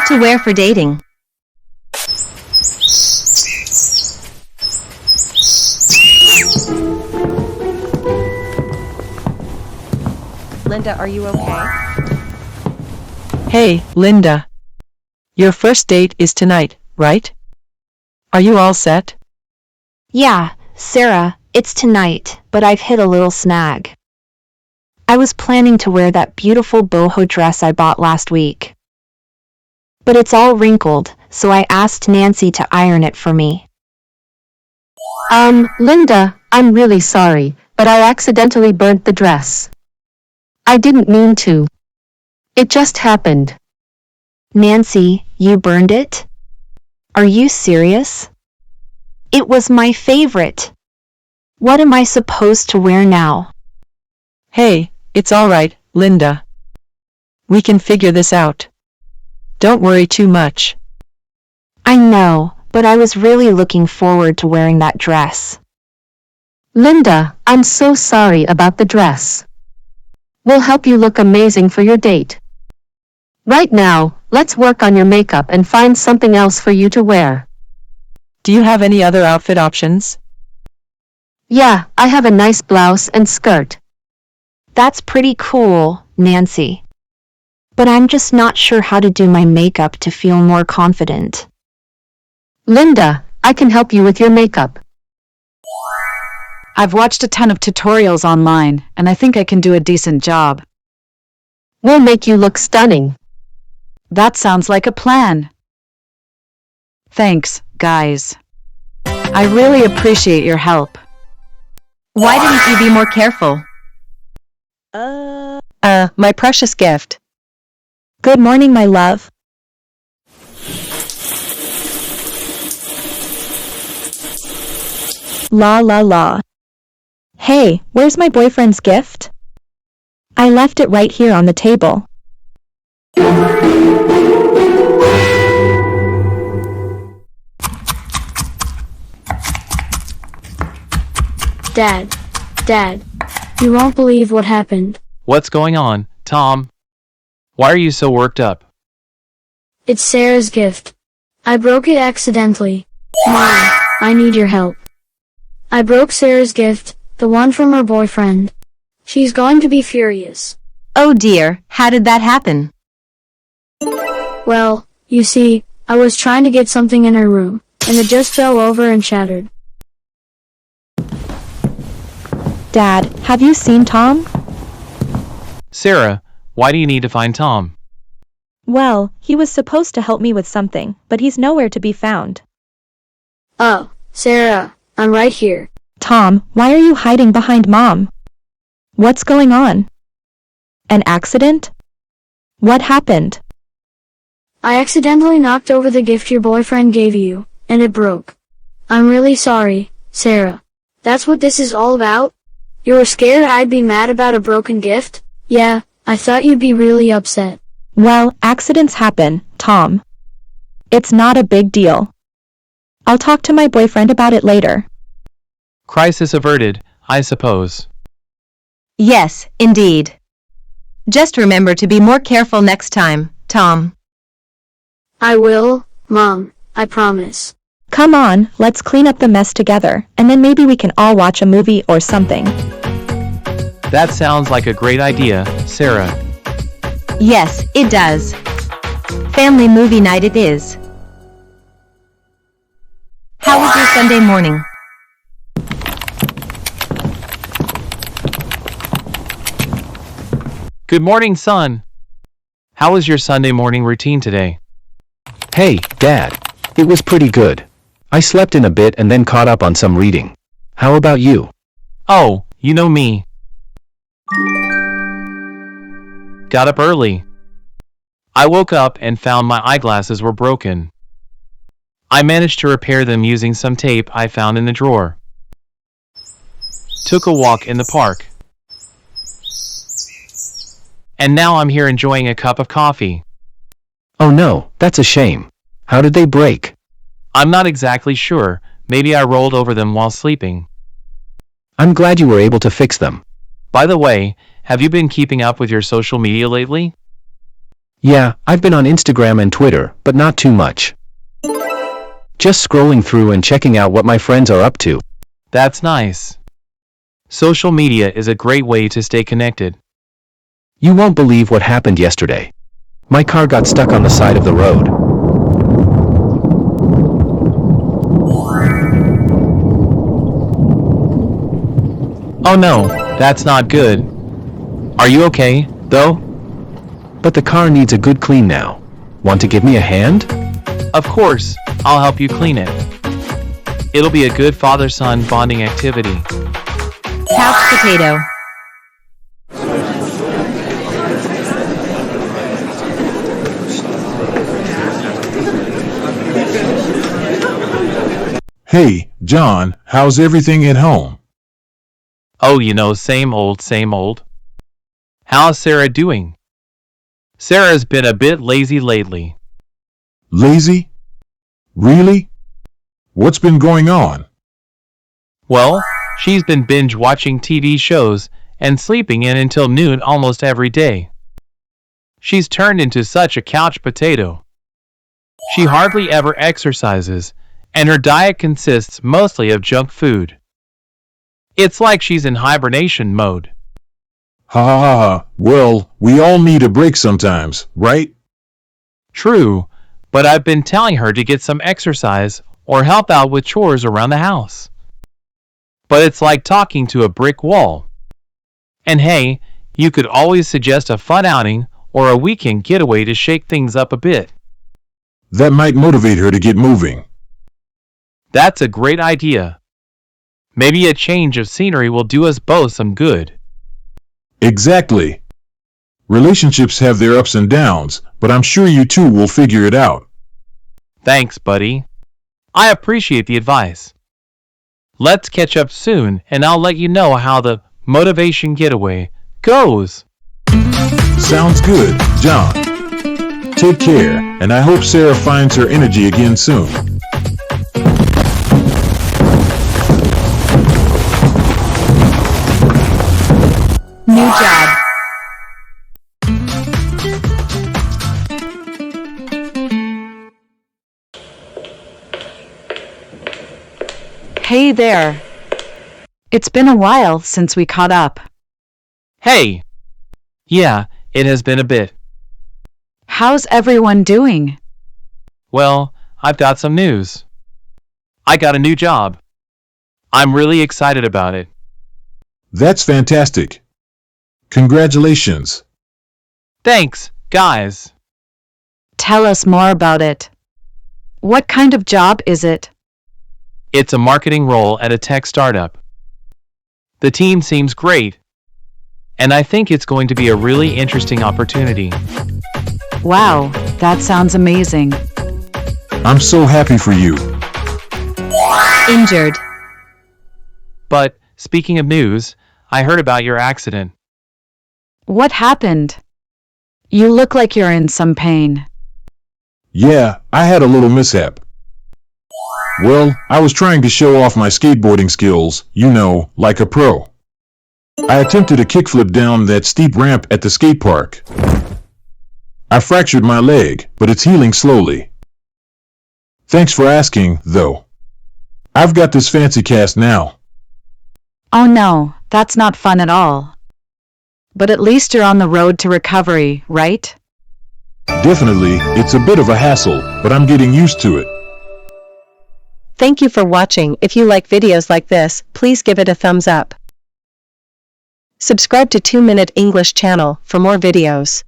What to wear for dating? Linda, are you okay? Hey, Linda. Your first date is tonight, right? Are you all set? Yeah, Sarah, it's tonight, but I've hit a little snag. I was planning to wear that beautiful boho dress I bought last week. But it's all wrinkled, so I asked Nancy to iron it for me. Linda, I'm really sorry, but I accidentally burnt the dress. I didn't mean to. It just happened. Nancy, you burned it? Are you serious? It was my favorite. What am I supposed to wear now? Hey, it's all right, Linda. We can figure this out. Don't worry too much. I know, but I was really looking forward to wearing that dress. Linda, I'm so sorry about the dress. We'll help you look amazing for your date. Right now, let's work on your makeup and find something else for you to wear. Do you have any other outfit options? Yeah, I have a nice blouse and skirt. That's pretty cool, Nancy. But I'm just not sure how to do my makeup to feel more confident. Linda, I can help you with your makeup. I've watched a ton of tutorials online, and I think I can do a decent job. We'll make you look stunning. That sounds like a plan. Thanks, guys. I really appreciate your help. Why didn't you be more careful? My precious gift. Good morning, my love. La la la. Hey, where's my boyfriend's gift? I left it right here on the table. Dad, you won't believe what happened. What's going on, Tom? Why are you so worked up? It's Sarah's gift. I broke it accidentally. Mom, I need your help. I broke Sarah's gift, the one from her boyfriend. She's going to be furious. Oh dear, how did that happen? Well, you see, I was trying to get something in her room, and it just fell over and shattered. Dad, have you seen Tom? Sarah, why do you need to find Tom? Well, he was supposed to help me with something, but he's nowhere to be found. Oh, Sarah, I'm right here. Tom, why are you hiding behind Mom? What's going on? An accident? What happened? I accidentally knocked over the gift your boyfriend gave you, and it broke. I'm really sorry, Sarah. That's what this is all about? You were scared I'd be mad about a broken gift? Yeah, I thought you'd be really upset. Well, accidents happen, Tom. It's not a big deal. I'll talk to my boyfriend about it later. Crisis averted, I suppose. Yes, indeed. Just remember to be more careful next time, Tom. I will, Mom, I promise. Come on, let's clean up the mess together, and then maybe we can all watch a movie or something. That sounds like a great idea, Sarah. Yes, it does. Family movie night it is. How was your Sunday morning? Good morning, son. How was your Sunday morning routine today? Hey, Dad. It was pretty good. I slept in a bit and then caught up on some reading. How about you? Oh, you know me. Got up early. I woke up and found my eyeglasses were broken. I managed to repair them using some tape I found in the drawer. Took a walk in the park. And now I'm here enjoying a cup of coffee. Oh no, that's a shame. How did they break? I'm not exactly sure. Maybe I rolled over them while sleeping. I'm glad you were able to fix them. By the way, have you been keeping up with your social media lately? Yeah, I've been on Instagram and Twitter, but not too much. Just scrolling through and checking out what my friends are up to. That's nice. Social media is a great way to stay connected. You won't believe what happened yesterday. My car got stuck on the side of the road. Oh no, that's not good. Are you okay, though? But the car needs a good clean now. Want to give me a hand? Of course, I'll help you clean it. It'll be a good father-son bonding activity. Couch potato. Hey, John, how's everything at home? Oh, you know, same old, same old. How's Sarah doing? Sarah's been a bit lazy lately. Lazy? Really? What's been going on? Well, she's been binge watching TV shows and sleeping in until noon almost every day. She's turned into such a couch potato. She hardly ever exercises, and her diet consists mostly of junk food. It's like she's in hibernation mode. Ha ha ha ha. Well, we all need a break sometimes, right? True, but I've been telling her to get some exercise or help out with chores around the house. But it's like talking to a brick wall. And hey, you could always suggest a fun outing or a weekend getaway to shake things up a bit. That might motivate her to get moving. That's a great idea. Maybe a change of scenery will do us both some good. Exactly. Relationships have their ups and downs, but I'm sure you two will figure it out. Thanks, buddy. I appreciate the advice. Let's catch up soon, and I'll let you know how the motivation getaway goes. Sounds good, John. Take care, and I hope Sarah finds her energy again soon. New job. Hey there. It's been a while since we caught up. Hey! Yeah, it has been a bit. How's everyone doing? Well, I've got some news. I got a new job. I'm really excited about it. That's fantastic. Congratulations. Thanks, guys. Tell us more about it. What kind of job is it? It's a marketing role at a tech startup. The team seems great, and I think it's going to be a really interesting opportunity. Wow, that sounds amazing. I'm so happy for you. Injured. But, speaking of news, I heard about your accident. What happened? You look like you're in some pain. Yeah, I had a little mishap. Well, I was trying to show off my skateboarding skills, you know, like a pro. I attempted a kickflip down that steep ramp at the skate park. I fractured my leg, but it's healing slowly. Thanks for asking, though. I've got this fancy cast now. Oh no, that's not fun at all. But at least you're on the road to recovery, right? Definitely, it's a bit of a hassle, but I'm getting used to it. Thank you for watching. If you like videos like this, please give it a thumbs up. Subscribe to 2 Minute English channel for more videos.